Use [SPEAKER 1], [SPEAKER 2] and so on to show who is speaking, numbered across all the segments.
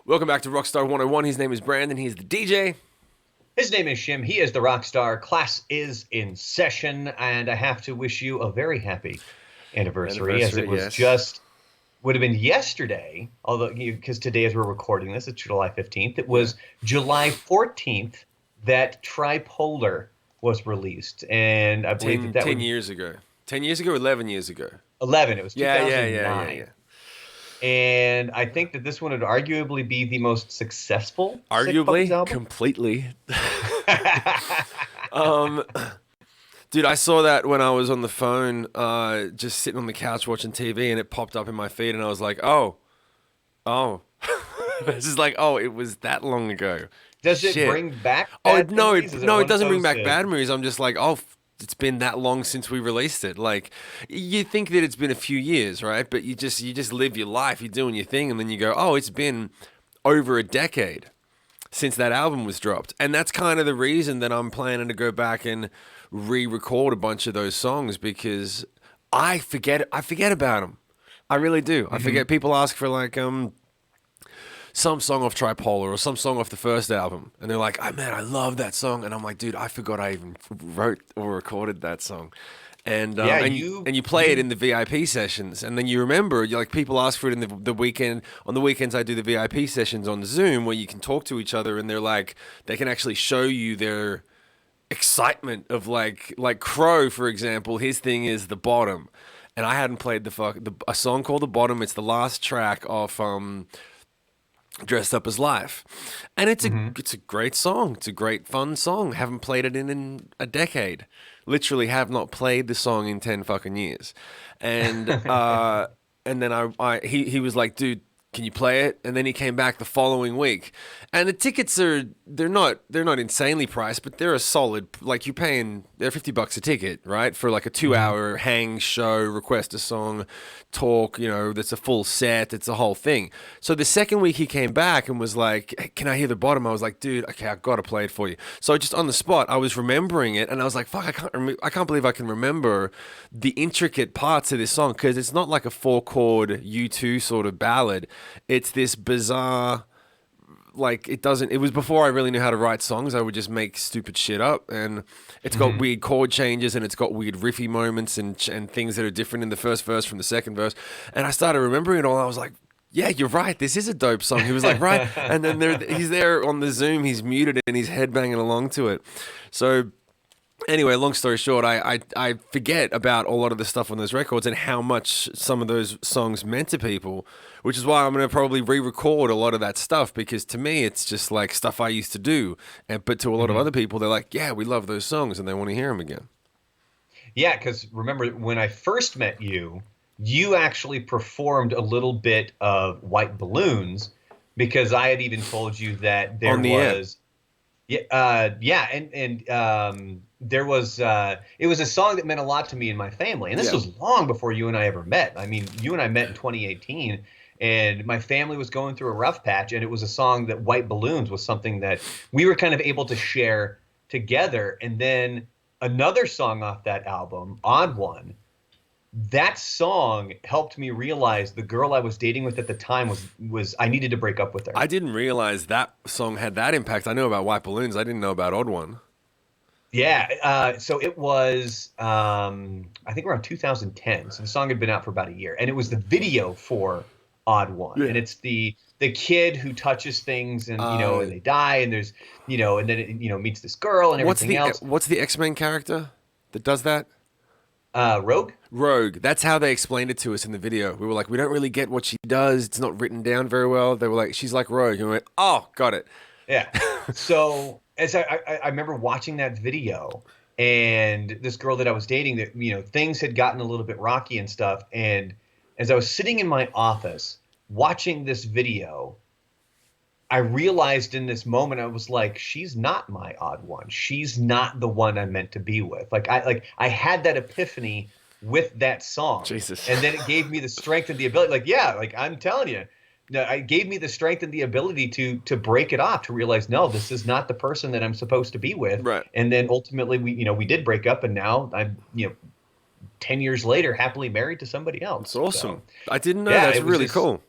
[SPEAKER 1] Welcome back to Rockstar 101. His name is Brandon. He's the DJ.
[SPEAKER 2] His name is Shim. He is the rock star. Class is in session, and I have to wish you a very happy anniversary, as it was
[SPEAKER 1] Yes.
[SPEAKER 2] would have been yesterday, although because today, as we're recording this, it's July 15th. It was July 14th that Tripolar was released, and I believe
[SPEAKER 1] 10,
[SPEAKER 2] that
[SPEAKER 1] 10
[SPEAKER 2] would
[SPEAKER 1] years ago. 10 years ago, 11 years ago.
[SPEAKER 2] 11. It was
[SPEAKER 1] Yeah.
[SPEAKER 2] 2009. And I think that this one would arguably be the most successful Sick Puppies
[SPEAKER 1] Arguably,
[SPEAKER 2] album.
[SPEAKER 1] completely. Um, Dude, I saw that when I was on the phone, just sitting on the couch watching TV, and it popped up in my feed, and I was like, oh. This is like, oh, it was that long ago.
[SPEAKER 2] Does it
[SPEAKER 1] Shit.
[SPEAKER 2] bring back
[SPEAKER 1] Oh,
[SPEAKER 2] bad
[SPEAKER 1] no,
[SPEAKER 2] memories? Is it
[SPEAKER 1] no,
[SPEAKER 2] one
[SPEAKER 1] it
[SPEAKER 2] of
[SPEAKER 1] doesn't bring
[SPEAKER 2] those
[SPEAKER 1] back bad memories. I'm just like, oh, it's been that long since we released it. Like, you think that it's been a few years, right? But you just live your life, you're doing your thing, and then you go, oh, it's been over a decade since that album was dropped. And that's kind of the reason that I'm planning to go back and re-record a bunch of those songs, because I forget about them. I really do. I
[SPEAKER 2] Mhm.
[SPEAKER 1] forget. People ask for like some song off Tripolar or some song off the first album, and they're like, "Oh man, I love that song," and I'm like, "Dude, I forgot I even wrote or recorded that song." And
[SPEAKER 2] Yeah,
[SPEAKER 1] you play it
[SPEAKER 2] you
[SPEAKER 1] in the VIP sessions, and then you remember, like people ask for it in the weekend. On the weekends, I do the VIP sessions on Zoom where you can talk to each other, and they're like, they can actually show you their excitement of like Crow, for example. His thing is The Bottom, and I hadn't played a song called The Bottom. It's the last track off Dressed Up as Life, and
[SPEAKER 2] Mhm.
[SPEAKER 1] it's a great song. It's a great fun song. Haven't played it in a decade. Literally have not played the song in 10 fucking years. And and then he was like, dude, can you play it? And then he came back the following week. And the tickets they're not insanely priced, but they're a solid, like they're $50 a ticket, right? For like a
[SPEAKER 2] Mhm.
[SPEAKER 1] 2 hour hang show, request a song, talk, that's a full set, it's a whole thing. So the second week he came back and was like, hey, can I hear The Bottom? I was like, dude, okay, I gotta play it for you. So just on the spot, I was remembering it, and I was like, fuck, I can't believe I can remember the intricate parts of this song, because it's not like a four chord U2 sort of ballad. It's this bizarre, like, it was before I really knew how to write songs. I would just make stupid shit up, and it's got
[SPEAKER 2] Mhm.
[SPEAKER 1] weird chord changes, and it's got weird riffy moments, and things that are different in the first verse from the second verse. And I started remembering it all. I was like, yeah, you're right, this is a dope song. He was like, right. And then he's there on the Zoom, he's muted, and he's headbanging along to it. So anyway, long story short, I forget about a lot of the stuff on those records and how much some of those songs meant to people, which is why I'm going to probably re-record a lot of that stuff, because to me it's just like stuff I used to do, but to a lot of
[SPEAKER 2] Mhm.
[SPEAKER 1] other people they're like, yeah, we love those songs, and they want to hear them again.
[SPEAKER 2] Yeah, because remember when I first met you, you actually performed a little bit of White Balloons because I had even told you that there
[SPEAKER 1] On the air.
[SPEAKER 2] was yeah, and there was it was a song that meant a lot to me and my family, and this
[SPEAKER 1] Yeah.
[SPEAKER 2] was long before you and I ever met. I mean, you and I met in 2018, and my family was going through a rough patch, and it was a song that White Balloons was something that we were kind of able to share together. And then another song off that album, Odd One, that song helped me realize the girl I was dating with at the time was I needed to break up with her.
[SPEAKER 1] I didn't realize that song had that impact. I know about White Balloons. I didn't know about Odd One.
[SPEAKER 2] Yeah, so it was I think around 2010. So the song had been out for about a year, and it was the video for Odd One, and
[SPEAKER 1] Yeah.
[SPEAKER 2] it's the kid who touches things, and
[SPEAKER 1] uh
[SPEAKER 2] and they die, and there's and then it meets this girl and
[SPEAKER 1] what's
[SPEAKER 2] everything
[SPEAKER 1] the
[SPEAKER 2] else.
[SPEAKER 1] what's the X-Men character that does that?
[SPEAKER 2] Rogue.
[SPEAKER 1] Rogue. That's how they explained it to us in the video. We were like, we don't really get what she does. It's not written down very well. They were like, she's like Rogue. And we went, oh, got it.
[SPEAKER 2] Yeah. So as I remember watching that video, and this girl that I was dating, that things had gotten a little bit rocky and stuff, and as I was sitting in my office watching this video, I realized in this moment, I was like, she's not my odd one. She's not the one I'm meant to be with. Like I had that epiphany with that song.
[SPEAKER 1] Jesus.
[SPEAKER 2] And then it gave me the strength and the ability. Like, yeah, like I'm telling you, no, it gave me the strength and the ability to break it off, to realize, no, this is not the person that I'm supposed to be with.
[SPEAKER 1] Right.
[SPEAKER 2] And then ultimately we did break up, and now I'm, 10 years later, happily married to somebody
[SPEAKER 1] It's
[SPEAKER 2] else.
[SPEAKER 1] awesome.
[SPEAKER 2] So
[SPEAKER 1] I didn't know.
[SPEAKER 2] yeah,
[SPEAKER 1] That's
[SPEAKER 2] it was
[SPEAKER 1] really
[SPEAKER 2] just
[SPEAKER 1] cool.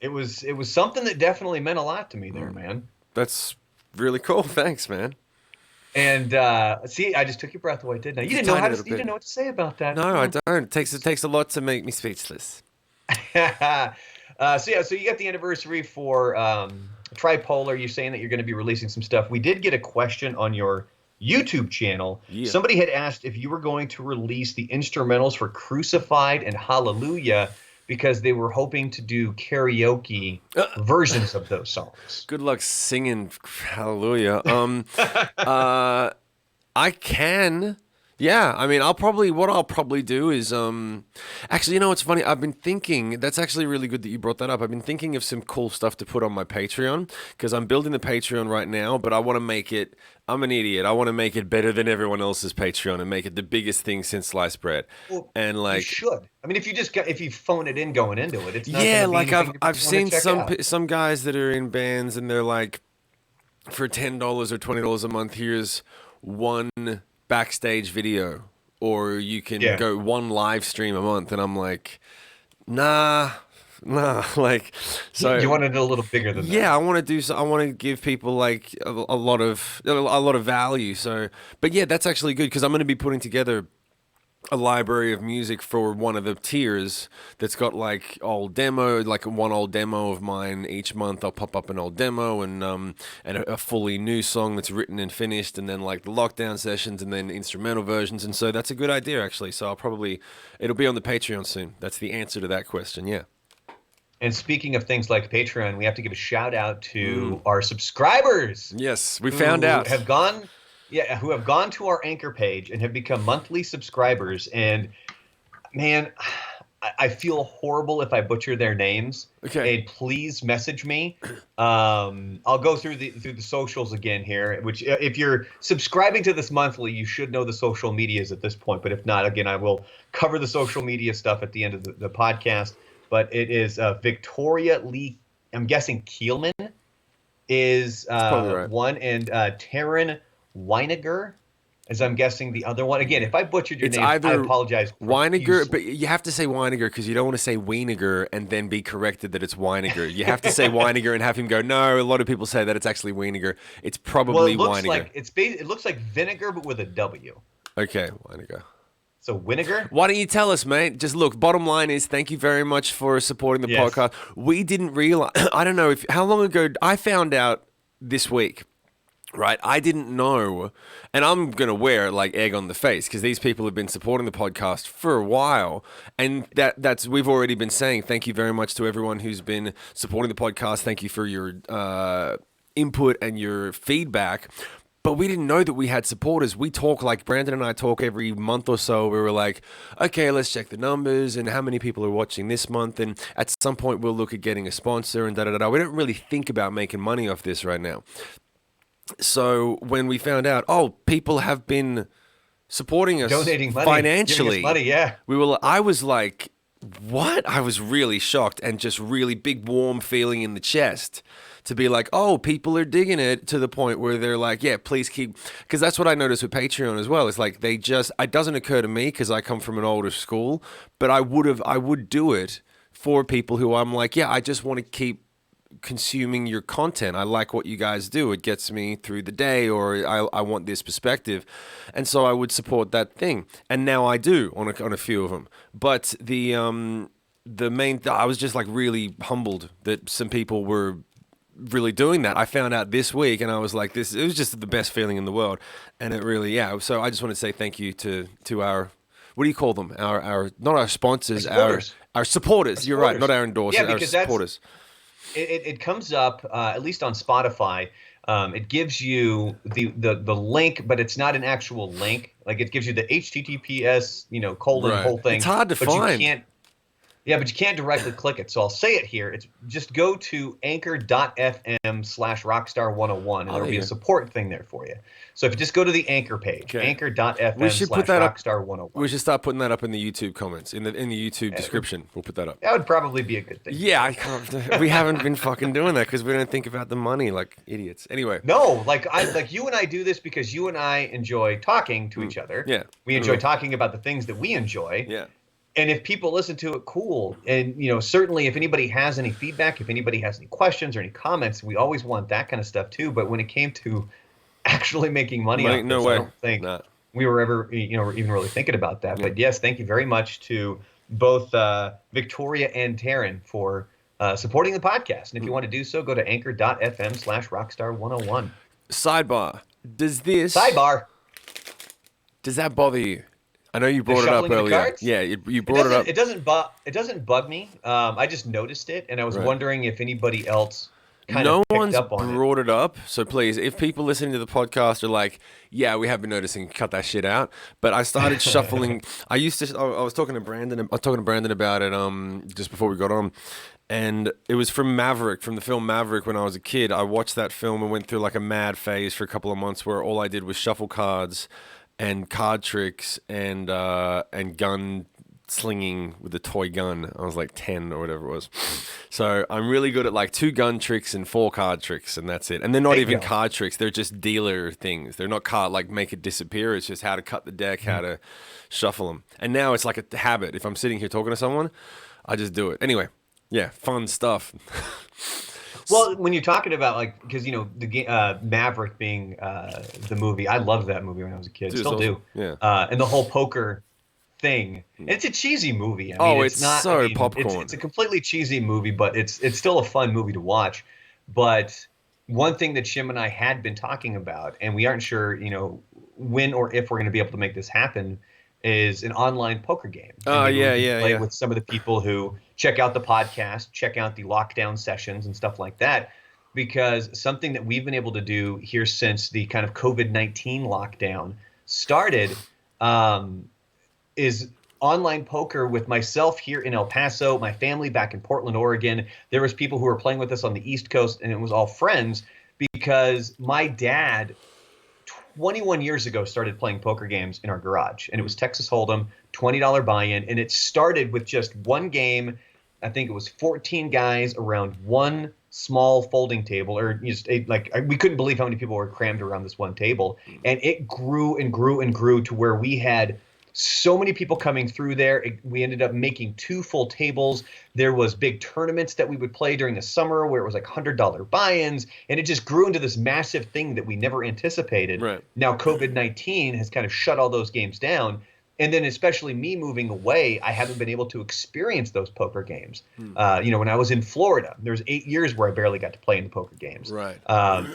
[SPEAKER 2] it was something that definitely meant a lot to me there, man.
[SPEAKER 1] That's really cool. Thanks, man.
[SPEAKER 2] And see, I just took your breath away, didn't I? You
[SPEAKER 1] Just a
[SPEAKER 2] didn't know
[SPEAKER 1] tiny
[SPEAKER 2] how to
[SPEAKER 1] little
[SPEAKER 2] you
[SPEAKER 1] bit.
[SPEAKER 2] didn't know what to say about that.
[SPEAKER 1] No, I don't. It takes a lot to make me speechless.
[SPEAKER 2] So yeah, so you got the anniversary for Tripolar. You're saying that you're going to be releasing some stuff. We did get a question on your YouTube channel.
[SPEAKER 1] Yeah.
[SPEAKER 2] Somebody had asked if you were going to release the instrumentals for Crucified and Hallelujah because they were hoping to do karaoke versions of those songs.
[SPEAKER 1] Good luck singing Hallelujah. Uh, I can. Yeah, I mean, what I'll probably do is, actually, you know what's funny? I've been thinking, that's actually really good that you brought that up. I've been thinking of some cool stuff to put on my Patreon because I'm building the Patreon right now, but I want to make it, I'm an idiot. I want to make it better than everyone else's Patreon and make it the biggest thing since sliced bread.
[SPEAKER 2] Well,
[SPEAKER 1] And
[SPEAKER 2] you
[SPEAKER 1] like,
[SPEAKER 2] should. I mean, if you phone it in going into it, it's not going
[SPEAKER 1] yeah,
[SPEAKER 2] to be
[SPEAKER 1] like
[SPEAKER 2] anything
[SPEAKER 1] I've
[SPEAKER 2] you
[SPEAKER 1] I've
[SPEAKER 2] want to
[SPEAKER 1] seen
[SPEAKER 2] check out.
[SPEAKER 1] some guys that are in bands and they're like, for $10 or $20 a month, here's one backstage video, or you can
[SPEAKER 2] Yeah.
[SPEAKER 1] go one live stream a month. And I'm like, nah, nah, like,
[SPEAKER 2] You
[SPEAKER 1] so
[SPEAKER 2] wanted it a little bigger than that.
[SPEAKER 1] yeah, I want to do so. I want to give people like a lot of value. So, but yeah, that's actually good because I'm going to be putting together a library of music for one of the tiers that's got like old demo, like one old demo of mine each month. I'll pop up an old demo and a fully new song that's written and finished, and then like the lockdown sessions and then instrumental versions. And so that's a good idea actually. So it'll be on the Patreon soon. That's the answer to that question. Yeah.
[SPEAKER 2] And speaking of things like Patreon, we have to give a shout out to our subscribers
[SPEAKER 1] Yes, we found
[SPEAKER 2] who
[SPEAKER 1] out.
[SPEAKER 2] have gone, yeah, who have gone to our Anchor page and have become monthly subscribers. And man, I feel horrible if I butcher their names.
[SPEAKER 1] Okay.
[SPEAKER 2] And please message me. I'll go through the socials again here. Which, if you're subscribing to this monthly, you should know the social medias at this point. But if not, again, I will cover the social media stuff at the end of the podcast. But it is Victoria Lee. I'm guessing Keelman is
[SPEAKER 1] That's probably right.
[SPEAKER 2] one, and Taryn Weiniger, as I'm guessing the other one. Again, if I butchered your
[SPEAKER 1] It's
[SPEAKER 2] names, I
[SPEAKER 1] either
[SPEAKER 2] apologize
[SPEAKER 1] Weiniger,
[SPEAKER 2] profusely.
[SPEAKER 1] but you have to say Weiniger because you don't want to say Weiniger and then be corrected that it's Weiniger. You have to say Weiniger and have him go, no, a lot of people say that it's actually Weiniger. It's
[SPEAKER 2] Well,
[SPEAKER 1] probably
[SPEAKER 2] it looks
[SPEAKER 1] Weiniger.
[SPEAKER 2] like it looks like vinegar, but with a W.
[SPEAKER 1] Okay, Weiniger.
[SPEAKER 2] So vinegar.
[SPEAKER 1] Why don't you tell us, mate? Just look, bottom line is thank you very much for supporting the
[SPEAKER 2] Yes.
[SPEAKER 1] podcast. We didn't realize, I don't know how long ago, I found out this week. Right, I didn't know, and I'm gonna wear like egg on the face because these people have been supporting the podcast for a while, and that's we've already been saying thank you very much to everyone who's been supporting the podcast. Thank you for your input and your feedback. But we didn't know that we had supporters. We talk like Brandon and I talk every month or so. We were like, okay, let's check the numbers and how many people are watching this month. And at some point, we'll look at getting a sponsor and da da da. We don't really think about making money off this right now. So when we found out, people have been supporting us
[SPEAKER 2] Donating money,
[SPEAKER 1] financially,
[SPEAKER 2] giving us money, yeah.
[SPEAKER 1] I was like, what? I was really shocked and just really big warm feeling in the chest to be like, people are digging it to the point where they're like, yeah, please keep, because that's what I noticed with Patreon as well. It's like it doesn't occur to me because I come from an older school, but I would do it for people who I'm like, yeah, I just want to keep consuming your content. I like what you guys do. It gets me through the day, or I want this perspective. And so I would support that thing. And now I do on a few of them. But the main, I was just like really humbled that some people were really doing that. I found out this week and I was like, it was just the best feeling in the world. And it really, yeah. So I just want to say thank you to our, what do you call them? Our not our sponsors, our supporters. You're right. Not our endorsers,
[SPEAKER 2] Yeah,
[SPEAKER 1] our
[SPEAKER 2] because
[SPEAKER 1] supporters.
[SPEAKER 2] It comes up at least on Spotify. It gives you the link, but it's not an actual link. Like it gives you the HTTPS, colon
[SPEAKER 1] Right.
[SPEAKER 2] whole thing.
[SPEAKER 1] It's hard to
[SPEAKER 2] but
[SPEAKER 1] find.
[SPEAKER 2] You can't. Yeah, but you can't directly click it. So I'll say it here. It's just go to anchor.fm/rockstar101 and there'll be a support thing there for you. So if you just go to the Anchor page,
[SPEAKER 1] Okay.
[SPEAKER 2] anchor.fm/rockstar101.
[SPEAKER 1] We should put that up. We should start putting that up in the YouTube comments, in the YouTube description. We'll put that up.
[SPEAKER 2] That would probably be a good thing.
[SPEAKER 1] Yeah, we haven't been fucking doing that because we don't think about the money like idiots. Anyway.
[SPEAKER 2] No, like you and I do this because you and I enjoy talking to each other.
[SPEAKER 1] Yeah.
[SPEAKER 2] We enjoy talking about the things that we enjoy.
[SPEAKER 1] Yeah.
[SPEAKER 2] And if people listen to it, cool. And certainly if anybody has any feedback, if anybody has any questions or any comments, we always want that kind of stuff too. But when it came to actually making money off
[SPEAKER 1] No
[SPEAKER 2] this, I
[SPEAKER 1] way.
[SPEAKER 2] don't think
[SPEAKER 1] Nah.
[SPEAKER 2] we were ever, even really thinking about that.
[SPEAKER 1] Yeah.
[SPEAKER 2] But yes, thank you very much to both Victoria and Taryn for supporting the podcast. And if you want to do so, go to anchor.fm/rockstar101.
[SPEAKER 1] Sidebar.
[SPEAKER 2] Sidebar.
[SPEAKER 1] Does that bother you? I know you
[SPEAKER 2] The
[SPEAKER 1] brought it up
[SPEAKER 2] shuffling of the
[SPEAKER 1] earlier.
[SPEAKER 2] cards?
[SPEAKER 1] Yeah, you brought it up.
[SPEAKER 2] It doesn't bug me. I just noticed it, and I was
[SPEAKER 1] Right.
[SPEAKER 2] wondering if anybody else kind
[SPEAKER 1] No
[SPEAKER 2] of picked
[SPEAKER 1] one's
[SPEAKER 2] up on it.
[SPEAKER 1] brought it up, so please, if people listening to the podcast are like, "Yeah, we have been noticing," cut that shit out. But I started shuffling. I was talking to Brandon. I was talking to Brandon about it just before we got on, and it was from Maverick, from the film Maverick. When I was a kid, I watched that film and went through like a mad phase for a couple of months where all I did was shuffle cards and card tricks and gun slinging with a toy gun. I was like 10 or whatever it was. So I'm really good at like 2 gun tricks and 4 card tricks, and that's it. And they're not even card tricks. They're just dealer things. They're not card like make it disappear. It's just how to cut the deck, how to shuffle them. And now it's like a habit. If I'm sitting here talking to someone, I just do it. Anyway, yeah, fun stuff.
[SPEAKER 2] Well, when you're talking about because the game Maverick being the movie, I loved that movie when I was a kid.
[SPEAKER 1] Dude,
[SPEAKER 2] Still
[SPEAKER 1] it's
[SPEAKER 2] do.
[SPEAKER 1] awesome. Yeah.
[SPEAKER 2] And the whole poker thing. And it's a cheesy movie. I mean,
[SPEAKER 1] it's so popcorn.
[SPEAKER 2] It's a completely cheesy movie, but it's still a fun movie to watch. But one thing that Shim and I had been talking about, and we aren't sure, when or if we're going to be able to make this happen, is an online poker game.
[SPEAKER 1] Oh, yeah,
[SPEAKER 2] play with some of the people who check out the podcast, check out the lockdown sessions and stuff like that. Because something that we've been able to do here since the kind of COVID-19 lockdown started is online poker with myself here in El Paso, my family back in Portland, Oregon. There was people who were playing with us on the East Coast, and it was all friends because my dad 21 years ago started playing poker games in our garage, and it was Texas Hold'em, $20 buy-in, and it started with just one game. I think it was 14 guys around one small folding table, or just we couldn't believe how many people were crammed around this one table, and it grew and grew and grew to where we had so many people coming through there. We ended up making 2 full tables. There was big tournaments that we would play during the summer where it was like $100 buy-ins, and it just grew into this massive thing that we never anticipated.
[SPEAKER 1] Right.
[SPEAKER 2] Now COVID-19 has kind of shut all those games down, and then especially me moving away, I haven't been able to experience those poker games. When I was in Florida, there was 8 years where I barely got to play in the poker games.
[SPEAKER 1] Right.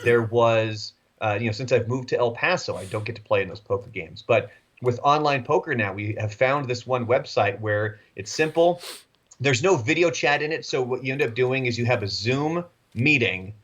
[SPEAKER 2] There was, since I've moved to El Paso, I don't get to play in those poker games. But with online poker now, we have found this one website where it's simple. There's no video chat in it, so what you end up doing is you have a Zoom meeting,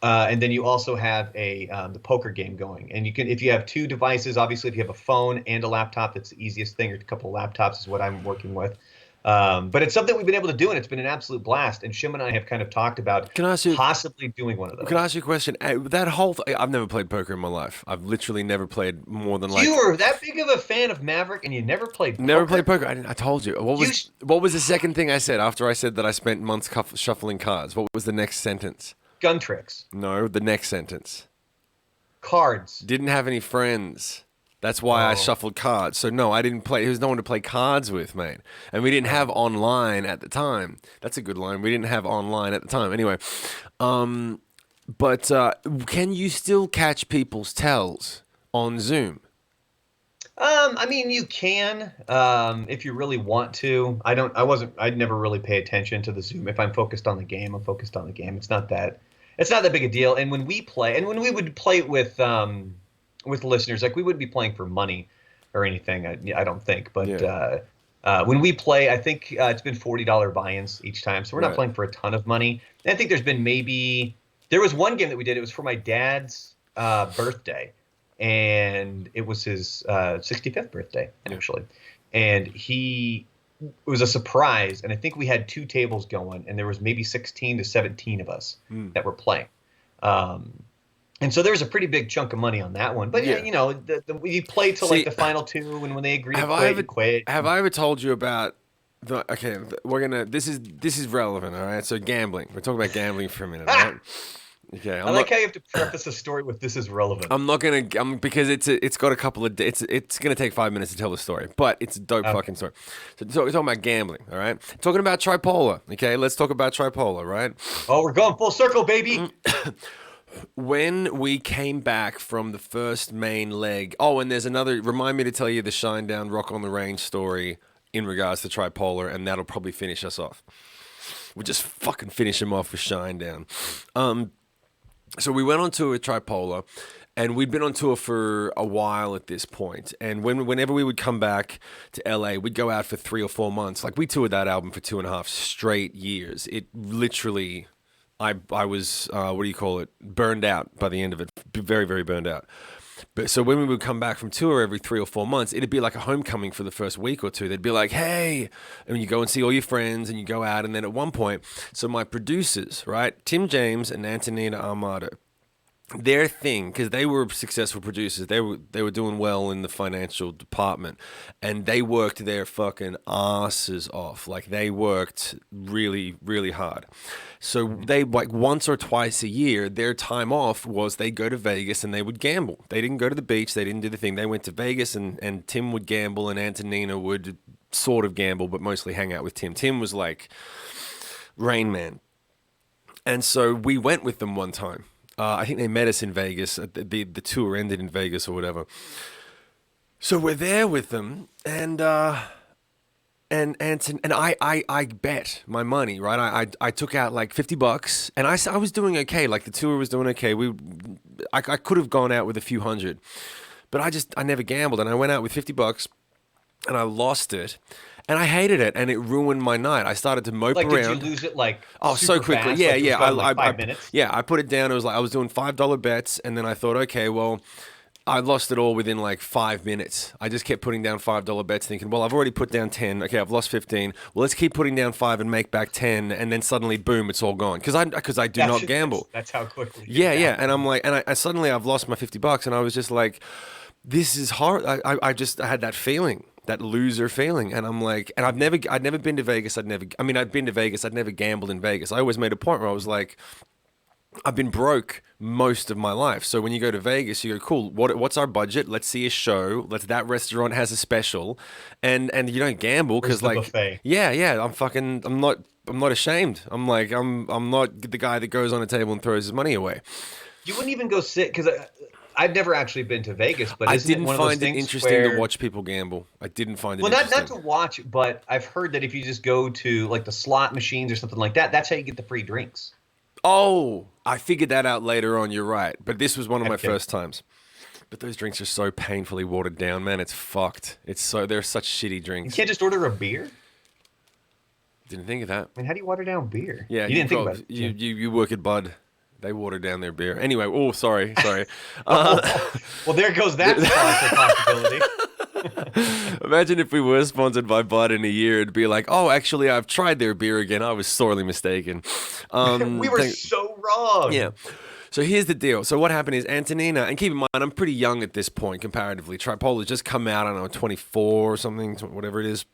[SPEAKER 2] and then you also have the poker game going. And you can, if you have 2 devices, obviously if you have a phone and a laptop, that's the easiest thing, or a couple of laptops is what I'm working with. But it's something we've been able to do, and it's been an absolute blast. And Shim and I have kind of talked about possibly doing one of those.
[SPEAKER 1] Can I ask you a question? That whole I've never played poker in my life. I've literally never played more than
[SPEAKER 2] You were that big of a fan of Maverick, and you never played poker?
[SPEAKER 1] Never played poker. I told you. What was the second thing I said after I said that I spent months shuffling cards? What was the next sentence?
[SPEAKER 2] Gun tricks.
[SPEAKER 1] No, the next sentence.
[SPEAKER 2] Cards.
[SPEAKER 1] Didn't have any friends. That's why I shuffled cards. So no, I didn't play. There was no one to play cards with, mate. And we didn't have online at the time. That's a good line. We didn't have online at the time. Anyway, but can you still catch people's tells on Zoom?
[SPEAKER 2] I mean, you can, if you really want to. I'd never really pay attention to the Zoom. If I'm focused on the game, I'm focused on the game. It's not that big a deal. And when we play, and when we would play with listeners, like we wouldn't be playing for money or anything. I don't think, but when we play, I think it's been $40 buy-ins each time. So we're not playing for a ton of money. And I think there was one game that we did. It was for my dad's birthday. And it was his 65th birthday, actually. And it was a surprise. And I think we had 2 tables going, and there was maybe 16 to 17 of us that were playing. And so there was a pretty big chunk of money on that one. But you play till like the final 2, and when they agree to quit, you quit.
[SPEAKER 1] Have I ever told you about this is relevant, all right? So gambling. We're talking about gambling for a minute, all right? Okay,
[SPEAKER 2] I like how you have to preface a story with "This is relevant."
[SPEAKER 1] I'm not gonna. Because it's got a couple of. It's gonna take 5 minutes to tell the story, but it's a dope
[SPEAKER 2] Okay.
[SPEAKER 1] fucking story. So we're talking about gambling, all right? Talking about Tripolar. Okay, let's talk about Tripolar, right?
[SPEAKER 2] Oh, we're going full circle, baby.
[SPEAKER 1] When we came back from the first main leg. Oh, and there's another. Remind me to tell you the Shinedown Rock on the Range story in regards to Tripolar, and that'll probably finish us off. We'll just fucking finish him off with Shinedown. So we went on tour with Tripolar, and we'd been on tour for a while at this point. And whenever we would come back to LA, we'd go out for 3 or 4 months. Like we toured that album for 2.5 straight years. It literally, I was what do you call it? Burned out by the end of it. Very, very burned out. But so when we would come back from tour every 3 or 4 months, it'd be like a homecoming for the first week or two. They'd be like, "Hey," and you go and see all your friends, and you go out, and then at one point, so my producers, right, Tim James and Antonina Armato, their thing, because they were successful producers, they were doing well in the financial department, and they worked their fucking asses off. Like they worked really, really hard. So they, like, once or twice a year, their time off was they go to Vegas and they would gamble. They didn't go to the beach, they didn't do the thing. They went to Vegas, and Tim would gamble and Antonina would sort of gamble, but mostly hang out with Tim. Tim was like Rain Man. And so we went with them one time. I think they met us in Vegas. The tour ended in Vegas or whatever. So we're there with them, and I bet my money, right? I took out like $50, and I was doing okay. Like the tour was doing okay. I could have gone out with a few hundred, but I never gambled, and I went out with $50, and I lost it. And I hated it, and it ruined my night. I started to mope
[SPEAKER 2] Like,
[SPEAKER 1] around.
[SPEAKER 2] did you lose it like
[SPEAKER 1] Oh, so
[SPEAKER 2] super
[SPEAKER 1] quickly.
[SPEAKER 2] fast?
[SPEAKER 1] Yeah,
[SPEAKER 2] Like, it was
[SPEAKER 1] yeah.
[SPEAKER 2] gone in, like 5 minutes?
[SPEAKER 1] Yeah, I put it down. It was like I was doing $5 bets, and then I thought, okay, well, I lost it all within like 5 minutes. I just kept putting down $5 bets, thinking, well, I've already put down 10. Okay, I've lost 15. Well, let's keep putting down 5 and make back 10, and then suddenly, boom, it's all gone. Because I do not gamble.
[SPEAKER 2] That's how quickly.
[SPEAKER 1] Yeah, yeah. And I'm like, and I suddenly I've lost my $50, and I was just like, this is hard. I had that feeling, that loser feeling, and I'm like, and I'd never been to Vegas. I'd been to Vegas. I'd never gambled in Vegas. I always made a point where I was like, I've been broke most of my life. So when you go to Vegas, you go, cool. What's our budget? Let's see a show. That restaurant has a special, and you don't gamble
[SPEAKER 2] Where's
[SPEAKER 1] because
[SPEAKER 2] the
[SPEAKER 1] like,
[SPEAKER 2] buffet?
[SPEAKER 1] yeah. I'm not ashamed. I'm like, I'm not the guy that goes on a table and throws his money away.
[SPEAKER 2] You wouldn't even go sit because I've never actually been to Vegas, but
[SPEAKER 1] I
[SPEAKER 2] isn't it
[SPEAKER 1] didn't
[SPEAKER 2] one of those
[SPEAKER 1] find it
[SPEAKER 2] things
[SPEAKER 1] interesting
[SPEAKER 2] where,
[SPEAKER 1] to watch people gamble. I didn't find it
[SPEAKER 2] well, not
[SPEAKER 1] interesting.
[SPEAKER 2] to watch, but I've heard that if you just go to like the slot machines or something like that, that's how you get the free drinks.
[SPEAKER 1] Oh, I figured that out later on. You're right. But this was one of my
[SPEAKER 2] Okay.
[SPEAKER 1] first times. But those drinks are so painfully watered down, man. It's fucked. They're such shitty
[SPEAKER 2] You
[SPEAKER 1] drinks.
[SPEAKER 2] can't just order a beer.
[SPEAKER 1] Didn't think of that.
[SPEAKER 2] I mean, how do you water down beer?
[SPEAKER 1] Yeah,
[SPEAKER 2] You didn't think about it.
[SPEAKER 1] You work at Bud. They water down their beer. Anyway, oh, sorry.
[SPEAKER 2] Well, there goes that sponsor possibility.
[SPEAKER 1] Imagine if we were sponsored by Bud in a year. It'd be like, oh, actually, I've tried their beer again. I was sorely mistaken.
[SPEAKER 2] We were so wrong.
[SPEAKER 1] Yeah. So here's the deal. So what happened is Antonina, and keep in mind, I'm pretty young at this point comparatively. Tripola's just come out, I don't know, 24 or something, whatever it is.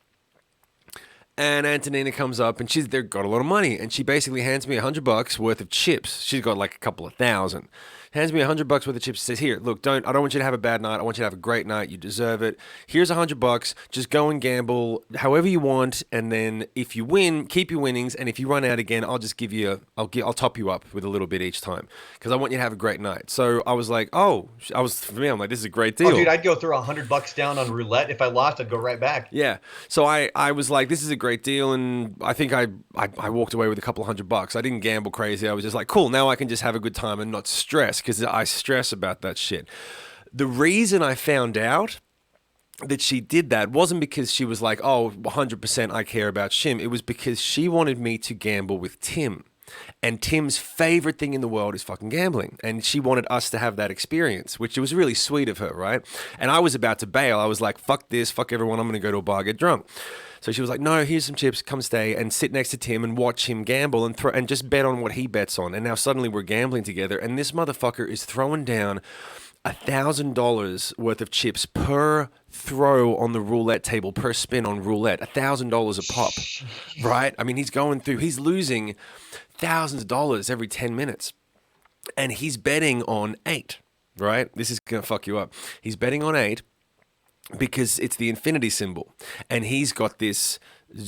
[SPEAKER 1] And Antonina comes up, and they've got a lot of money, and she basically hands me $100 worth of chips. She's got like a couple of thousand. Hands me $100 worth of chips. Says, "Here, look, I don't want you to have a bad night. I want you to have a great night. You deserve it. Here's $100. Just go and gamble however you want, and then if you win, keep your winnings. And if you run out again, I'll just I'll top you up with a little bit each time because I want you to have a great night." So I was like, for me, I'm like, this is a great deal.
[SPEAKER 2] Oh, dude, I'd go throw $100 down on roulette. If I lost, I'd go right back.
[SPEAKER 1] Yeah. So I was like, this is a great deal, and I think I walked away with a couple of $100. I didn't gamble crazy. I was just like, cool, now I can just have a good time and not stress, because I stress about that shit. The reason I found out that she did that wasn't because she was like, oh, 100% I care about Shim. It was because she wanted me to gamble with Tim. And Tim's favorite thing in the world is fucking gambling. And she wanted us to have that experience, which was really sweet of her, right? And I was about to bail. I was like, fuck this, fuck everyone. I'm going to go to a bar, get drunk. So she was like, no, here's some chips. Come stay and sit next to Tim and watch him gamble and just bet on what he bets on. And now suddenly we're gambling together. And this motherfucker is throwing down $1,000 worth of chips per throw on the roulette table, per spin on roulette. $1,000 a pop, right? I mean, he's losing thousands of dollars every 10 minutes. and he's betting on 8, right? This is going to fuck you up. He's betting on 8 because it's the infinity symbol. And he's got this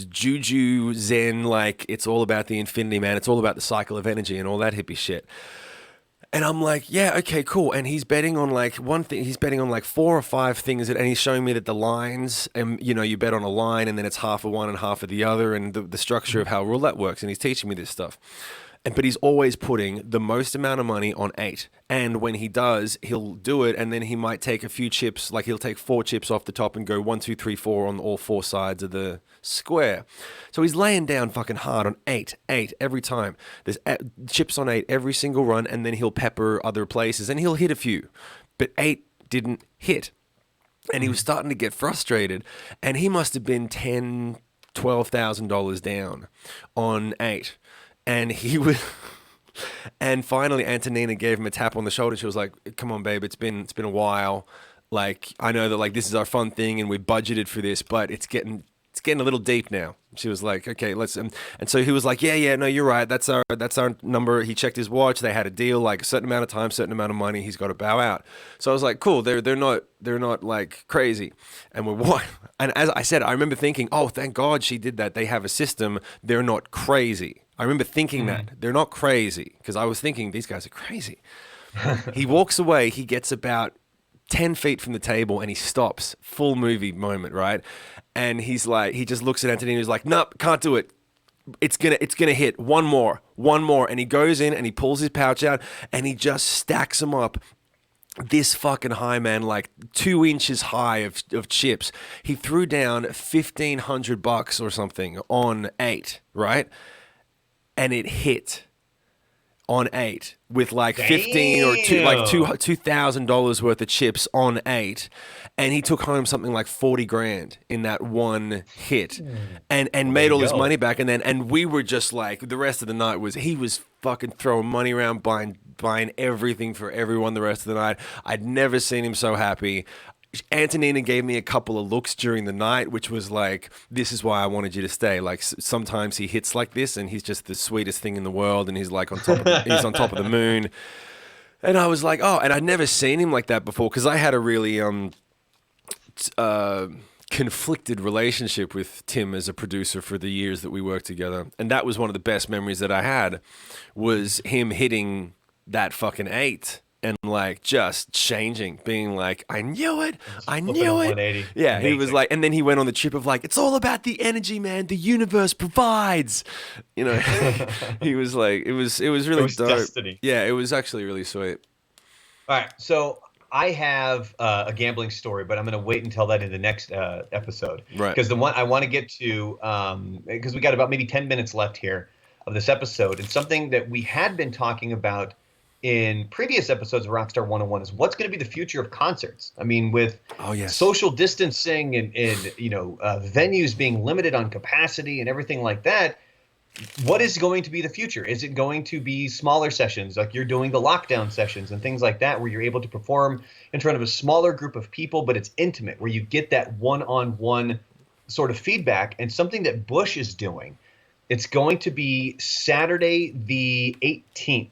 [SPEAKER 1] juju zen, like it's all about the infinity, man. It's all about the cycle of energy and all that hippie shit. And I'm like, yeah, okay, cool. And he's betting on like one thing. He's betting on like 4 or 5 things, and he's showing me that the lines, you know, you bet on a line, and then it's half of one and half of the other, and the structure of how roulette works. And he's teaching me this stuff. But he's always putting the most amount of money on 8. And when he does, he'll do it, and then he might take a few chips, like he'll take 4 chips off the top and go 1, 2, 3, 4 on all 4 sides of the square. So he's laying down fucking hard on 8 every time. There's chips on 8 every single run, and then he'll pepper other places, and he'll hit a few. But 8 didn't hit. And he was starting to get frustrated, and he must have been $10,000, $12,000 down on 8. And he was, and finally Antonina gave him a tap on the shoulder. She was like, "Come on, babe, it's been a while. Like, I know that like this is our fun thing, and we budgeted for this, but it's getting a little deep now." She was like, "Okay, let's." And so he was like, "Yeah, no, you're right. That's our number." He checked his watch. They had a deal, like a certain amount of time, certain amount of money. He's got to bow out. So I was like, "Cool. They're not like crazy." And we're what? And as I said, I remember thinking, "Oh, thank God she did that. They have a system. They're not crazy." I remember thinking that they're not crazy, because I was thinking these guys are crazy. He walks away. He gets about 10 feet from the table and he stops. Full movie moment, right? And he's like, he just looks at Antonino. He's like, "Nope, can't do it. It's gonna hit. One more." And he goes in and he pulls his pouch out and he just stacks them up. This fucking high, man, like 2 inches high of chips. He threw down $1,500 or something on 8, right? And it hit on 8 with like 15 or $2,000 worth of chips on 8, and he took home something like 40 grand in that one hit, and made all his money back. And we were just like, the rest of the night was, he was fucking throwing money around, buying everything for everyone the rest of the night. I'd never seen him so happy. Antonina gave me a couple of looks during the night, which was like, "This is why I wanted you to stay." Like sometimes he hits like this, and he's just the sweetest thing in the world, and he's like he's on top of the moon. And I was like, oh, and I'd never seen him like that before, because I had a really conflicted relationship with Tim as a producer for the years that we worked together, and that was one of the best memories that I had, was him hitting that fucking 8. And like just changing, being like, "I knew it. I knew it."
[SPEAKER 2] 180.
[SPEAKER 1] Yeah,
[SPEAKER 2] Amazing.
[SPEAKER 1] he was like, and then he went on the trip of like, "It's all about the energy, man. The universe provides." You know, he was like, it was really dope.
[SPEAKER 2] Destiny.
[SPEAKER 1] Yeah, it was actually really sweet.
[SPEAKER 2] All right, so I have a gambling story, but I'm going to wait until that in the next episode.
[SPEAKER 1] Right.
[SPEAKER 2] Because the one I want to get to, because we got about maybe 10 minutes left here of this episode, and something that we had been talking about in previous episodes of Rockstar 101 is what's going to be the future of concerts. I mean, with social distancing and venues being limited on capacity and everything like that, what is going to be the future? Is it going to be smaller sessions, like you're doing the lockdown sessions and things like that, where you're able to perform in front of a smaller group of people, but it's intimate, where you get that one-on-one sort of feedback? And something that Bush is doing, it's going to be Saturday the 18th.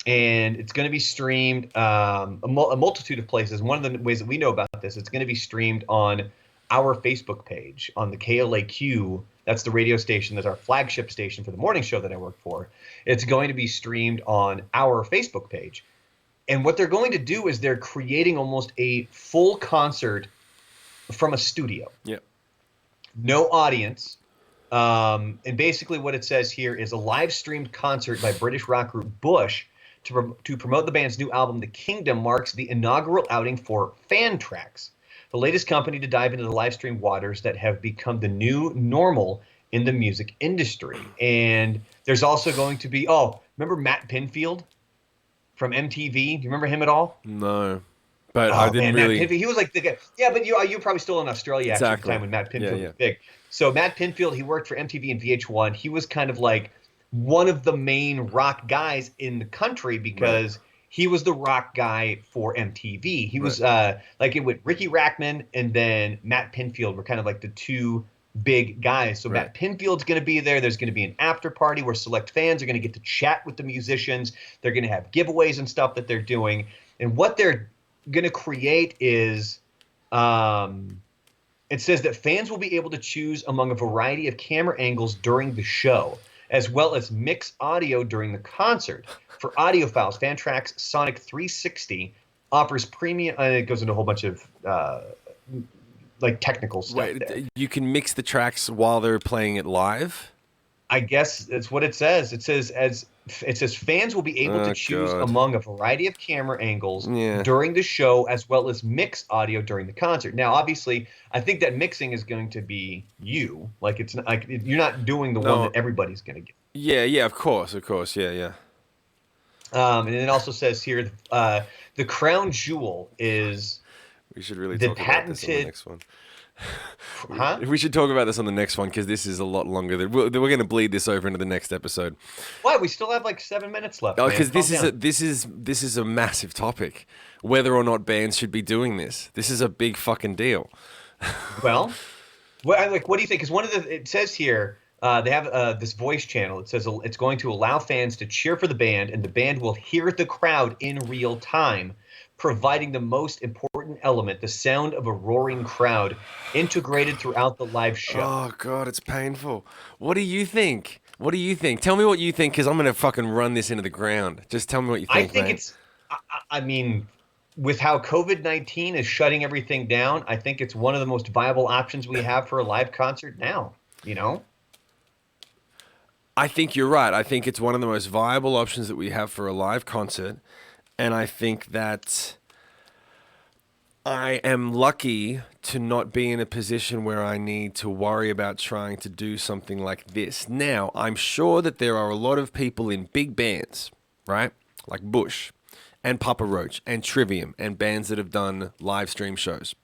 [SPEAKER 2] And it's going to be streamed a multitude of places. One of the ways that we know about this, it's going to be streamed on our Facebook page, on the KLAQ. That's the radio station. That's our flagship station for the morning show that I work for. It's going to be streamed on our Facebook page. And what they're going to do is they're creating almost a full concert from a studio.
[SPEAKER 1] Yeah.
[SPEAKER 2] No audience. And basically what it says here is a live streamed concert by British rock group Bush to promote the band's new album, The Kingdom, marks the inaugural outing for Fan Tracks, the latest company to dive into the live stream waters that have become the new normal in the music industry. And there's also going to be, remember Matt Pinfield from MTV? Do you remember him at all?
[SPEAKER 1] No, but I didn't really.
[SPEAKER 2] Matt Pinfield, he was like the guy. Yeah, but you're probably still in Australia actually at the time when Matt Pinfield was big. So Matt Pinfield, he worked for MTV and VH1. He was kind of like one of the main rock guys in the country, because he was the rock guy for MTV. He was like it with Ricky Rackman and then Matt Pinfield were kind of like the two big guys. So
[SPEAKER 1] Right.
[SPEAKER 2] Matt Pinfield's going to be there. There's going to be an after party where select fans are going to get to chat with the musicians. They're going to have giveaways and stuff that they're doing. And what they're going to create is it says that fans will be able to choose among a variety of camera angles during the show, as well as mix audio during the concert. For audiophiles, Fantrax Sonic 360 offers premium. It goes into a whole bunch of like technical stuff there.
[SPEAKER 1] Wait, you can mix the tracks while they're playing it live?
[SPEAKER 2] I guess that's what it says. It says fans will be able to
[SPEAKER 1] Oh,
[SPEAKER 2] choose
[SPEAKER 1] God.
[SPEAKER 2] among a variety of camera angles
[SPEAKER 1] Yeah.
[SPEAKER 2] during the show, as well as mix audio during the concert. Now, obviously, I think that mixing is going to be you. Like it's not, like you're not doing the one
[SPEAKER 1] No.
[SPEAKER 2] that everybody's going to get.
[SPEAKER 1] Yeah, of course. Yeah.
[SPEAKER 2] And it also says here, the crown jewel is
[SPEAKER 1] We should really
[SPEAKER 2] the
[SPEAKER 1] talk about this on the
[SPEAKER 2] patented.
[SPEAKER 1] next one.
[SPEAKER 2] Huh?
[SPEAKER 1] We should talk about this on the next one because this is a lot longer. We're going to bleed this over into the next episode.
[SPEAKER 2] Why? We still have like 7 minutes left.
[SPEAKER 1] Oh,
[SPEAKER 2] man.
[SPEAKER 1] because
[SPEAKER 2] Calm
[SPEAKER 1] this is a massive topic. Whether or not bands should be doing this. This is a big fucking deal.
[SPEAKER 2] Well, what do you think? Because it says here they have this voice channel. It says it's going to allow fans to cheer for the band, and the band will hear the crowd in real time, providing the most important element, the sound of a roaring crowd, integrated throughout the live show.
[SPEAKER 1] Oh God, it's painful. What do you think? What do you think? Tell me what you think, because I'm gonna fucking run this into the ground. Just tell me what you think,
[SPEAKER 2] I think
[SPEAKER 1] mate.
[SPEAKER 2] it's. I mean, with how COVID-19 is shutting everything down, I think it's one of the most viable options we have for a live concert now. You know.
[SPEAKER 1] I think you're right. I think it's one of the most viable options that we have for a live concert. And I think that I am lucky to not be in a position where I need to worry about trying to do something like this. Now, I'm sure that there are a lot of people in big bands, right? Like Bush and Papa Roach and Trivium and bands that have done live stream shows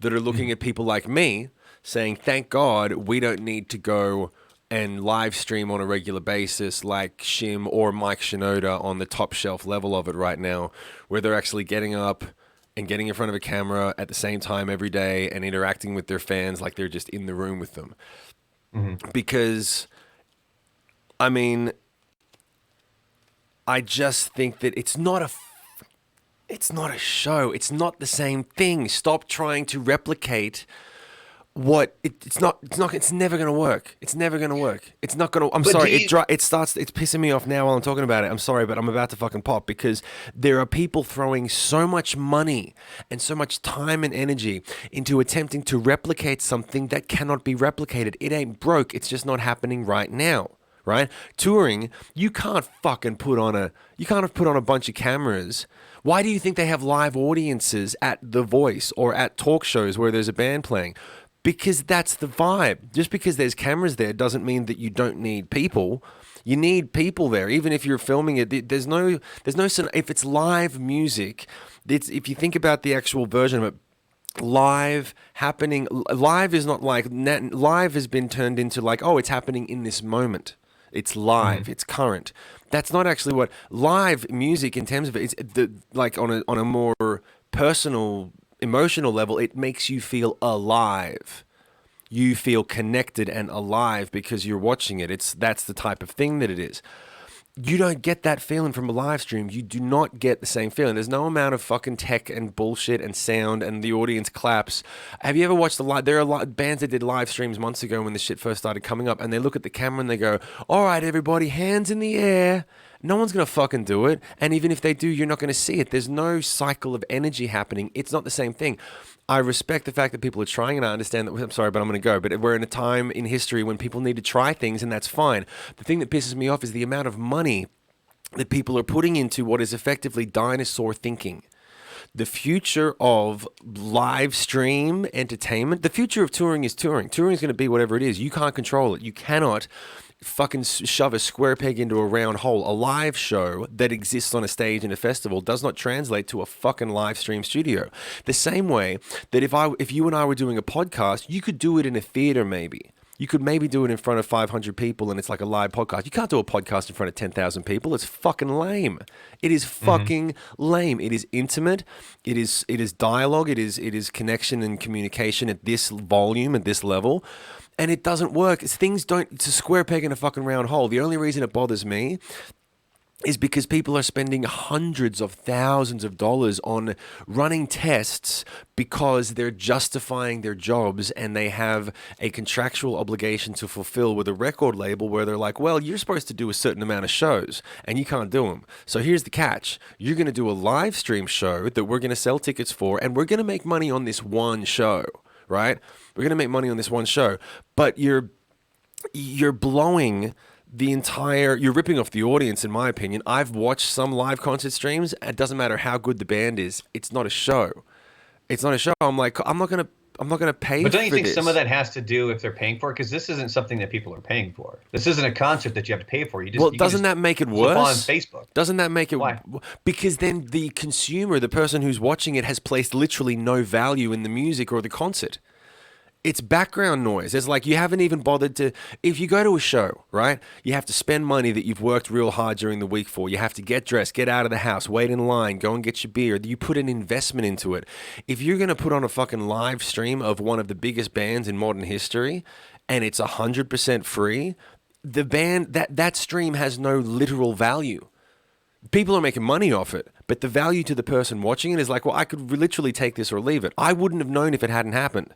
[SPEAKER 1] that are looking at people like me saying, thank God we don't need to go and live stream on a regular basis like Shim or Mike Shinoda on the top shelf level of it right now, where they're actually getting up and getting in front of a camera at the same time every day and interacting with their fans like they're just in the room with them.
[SPEAKER 2] Mm-hmm.
[SPEAKER 1] Because, I mean, I just think that it's not a show. It's not the same thing. Stop trying to replicate it's never going to work. It's never going to work. It's not going to, I'm
[SPEAKER 2] But
[SPEAKER 1] sorry. It's pissing me off now while I'm talking about it. I'm sorry, but I'm about to fucking pop because there are people throwing so much money and so much time and energy into attempting to replicate something that cannot be replicated. It ain't broke. It's just not happening right now. Right? Touring, you can't fucking put on a bunch of cameras. Why do you think they have live audiences at The Voice or at talk shows where there's a band playing? Because that's the vibe. Just because there's cameras there doesn't mean that you don't need people. You need people there, even if you're filming it. There's no. If it's live music, if you think about the actual version of it, live is not like live has been turned into like, oh, it's happening in this moment. It's live. Mm-hmm. It's current. That's not actually what live music in terms of it. It's like on a more personal, emotional level, it makes you feel alive. You feel connected and alive because you're watching it. That's the type of thing that it is. You don't get that feeling from a live stream. You do not get the same feeling. There's no amount of fucking tech and bullshit and sound and the audience claps. Have you ever watched there are a lot of bands that did live streams months ago when the shit first started coming up, and they look at the camera and they go, all right, everybody, hands in the air. No one's going to fucking do it. And even if they do, you're not going to see it. There's no cycle of energy happening. It's not the same thing. I respect the fact that people are trying, and I understand that. I'm sorry, but I'm going to go. But we're in a time in history when people need to try things, and that's fine. The thing that pisses me off is the amount of money that people are putting into what is effectively dinosaur thinking. The future of live stream entertainment, the future of touring is touring. Touring is going to be whatever it is. You can't control it. You cannot fucking shove a square peg into a round hole. A live show that exists on a stage in a festival does not translate to a fucking live stream studio. The same way that if you and I were doing a podcast, you could do it in a theater maybe. You could maybe do it in front of 500 people and it's like a live podcast. You can't do a podcast in front of 10,000 people. It's fucking lame. It is fucking lame. It is intimate. It is dialogue. It is connection and communication at this volume, at this level. And it doesn't work. It's a square peg in a fucking round hole. The only reason it bothers me is because people are spending hundreds of thousands of dollars on running tests because they're justifying their jobs and they have a contractual obligation to fulfill with a record label where they're like, well, you're supposed to do a certain amount of shows and you can't do them. So here's the catch. You're going to do a live stream show that we're going to sell tickets for, and we're going to make money on this one show, right? We're going to make money on this one show, but you're blowing you're ripping off the audience, in my opinion. I've watched some live concert streams. It doesn't matter how good the band is. It's not a show. It's not a show. I'm like, I'm not gonna pay.
[SPEAKER 2] But don't you think
[SPEAKER 1] this.
[SPEAKER 2] some of that has to do if they're paying for it? Because this isn't something that people are paying for. This isn't a concert that you have to pay for.
[SPEAKER 1] Doesn't that make it worse?
[SPEAKER 2] On Facebook.
[SPEAKER 1] Doesn't that make it?
[SPEAKER 2] Why?
[SPEAKER 1] Because then the consumer, the person who's watching it, has placed literally no value in the music or the concert. It's background noise. It's like you haven't even bothered to... If you go to a show, right, you have to spend money that you've worked real hard during the week for. You have to get dressed, get out of the house, wait in line, go and get your beer. You put an investment into it. If you're going to put on a fucking live stream of one of the biggest bands in modern history and it's 100% free, the band, that stream has no literal value. People are making money off it, but the value to the person watching it is like, well, I could literally take this or leave it. I wouldn't have known if it hadn't happened.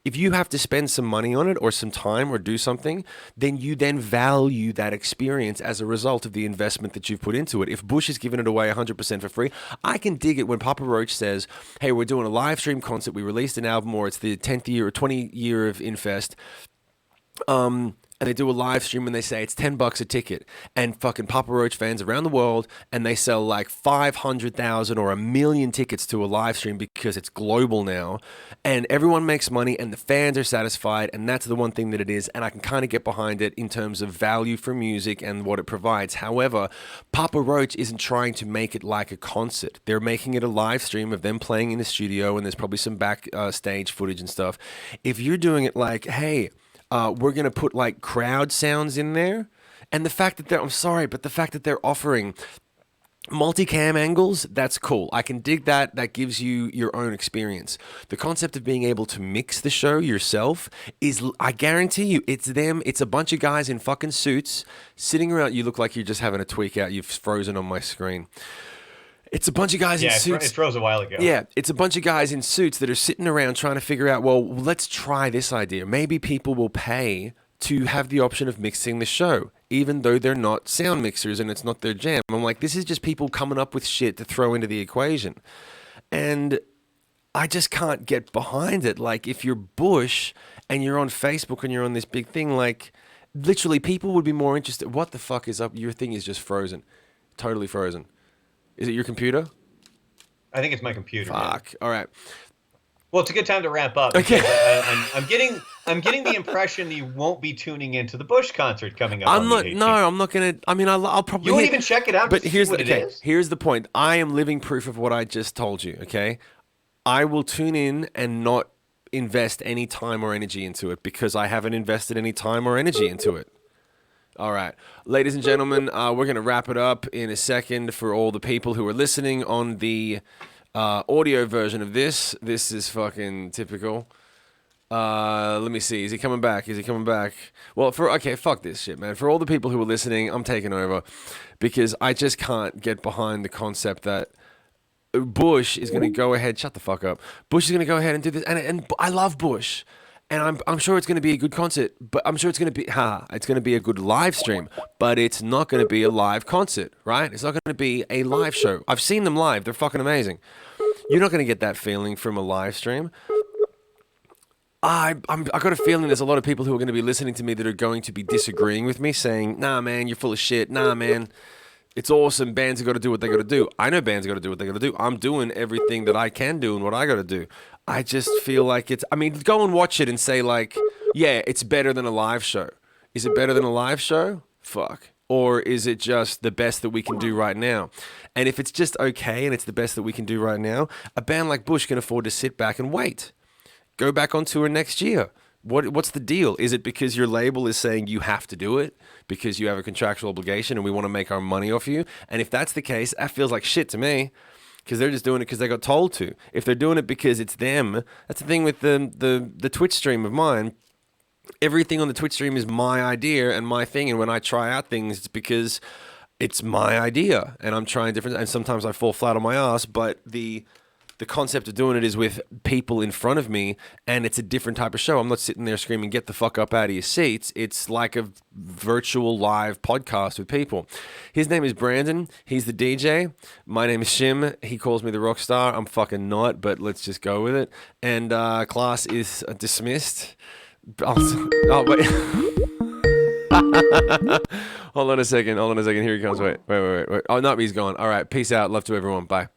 [SPEAKER 1] If you have to spend some money on it or some time or do something, then you then value that experience as a result of the investment that you've put into it. If Bush is giving it away 100% for free, I can dig it when Papa Roach says, hey, we're doing a live stream concert. We released an album, or it's the 10th year or 20th year of Infest. And they do a live stream and they say it's $10 a ticket, and fucking Papa Roach fans around the world, and they sell like 500,000 or 1 million tickets to a live stream because it's global now, and everyone makes money and the fans are satisfied, and that's the one thing that it is, and I can kind of get behind it in terms of value for music and what it provides. However, Papa Roach isn't trying to make it like a concert. They're making it a live stream of them playing in the studio, and there's probably some backstage footage and stuff. If you're doing it like, hey, we're going to put like crowd sounds in there. And the fact that the fact that they're offering multicam angles, that's cool. I can dig that. That gives you your own experience. The concept of being able to mix the show yourself is, I guarantee you, it's a bunch of guys in fucking suits sitting around. You look like you're just having a tweak out. You've frozen on my screen. It's a bunch of guys in suits.
[SPEAKER 2] It froze a while ago.
[SPEAKER 1] Yeah, it's a bunch of guys in suits that are sitting around trying to figure out, well, let's try this idea. Maybe people will pay to have the option of mixing the show, even though they're not sound mixers and it's not their jam. I'm like, this is just people coming up with shit to throw into the equation. And I just can't get behind it. Like, if you're Bush and you're on Facebook and you're on this big thing, like, literally people would be more interested. What the fuck is up? Your thing is just frozen. Totally frozen. Is it your computer?
[SPEAKER 2] I think it's my computer.
[SPEAKER 1] Fuck. Yeah. All right.
[SPEAKER 2] Well, it's a good time to wrap up.
[SPEAKER 1] Okay.
[SPEAKER 2] I'm getting the impression that you won't be tuning into the Bush concert coming up.
[SPEAKER 1] I'm not gonna. I mean, I'll probably.
[SPEAKER 2] You won't even check it out.
[SPEAKER 1] But here's
[SPEAKER 2] the
[SPEAKER 1] point. I am living proof of what I just told you. Okay, I will tune in and not invest any time or energy into it because I haven't invested any time or energy into it. All right, ladies and gentlemen, we're going to wrap it up in a second for all the people who are listening on the audio version of this. This is fucking typical. Let me see. Is he coming back? Well, fuck this shit, man. For all the people who are listening, I'm taking over because I just can't get behind the concept that Bush is going to go ahead. Shut the fuck up. Bush is going to go ahead and do this. And I love Bush. And I'm sure it's going to be a good concert, but I'm sure it's going to be a good live stream, but it's not going to be a live concert, right? It's not going to be a live show. I've seen them live. They're fucking amazing. You're not going to get that feeling from a live stream. I got a feeling there's a lot of people who are going to be listening to me that are going to be disagreeing with me, saying, nah, man, you're full of shit. Nah, man, it's awesome. Bands have got to do what they got to do. I know bands have got to do what they got to do. I'm doing everything that I can do and what I got to do. I just feel like go and watch it and say like, yeah, it's better than a live show. Is it better than a live show? Fuck. Or is it just the best that we can do right now? And if it's just okay and it's the best that we can do right now, a band like Bush can afford to sit back and wait. Go back on tour next year. What's the deal? Is it because your label is saying you have to do it because you have a contractual obligation and we want to make our money off you? And if that's the case, that feels like shit to me because they're just doing it because they got told to. If they're doing it because it's them, that's the thing with the Twitch stream of mine. Everything on the Twitch stream is my idea and my thing. And when I try out things, it's because it's my idea and I'm trying different. And sometimes I fall flat on my ass, but the concept of doing it is with people in front of me, and it's a different type of show. I'm not sitting there screaming, get the fuck up out of your seats. It's like a virtual live podcast with people. His name is Brandon. He's the DJ. My name is Shim. He calls me the Rockstar. I'm fucking not, but let's just go with it. And class is dismissed. Oh, wait. Hold on a second. Here he comes. Wait. Oh, no, he's gone. All right. Peace out. Love to everyone. Bye.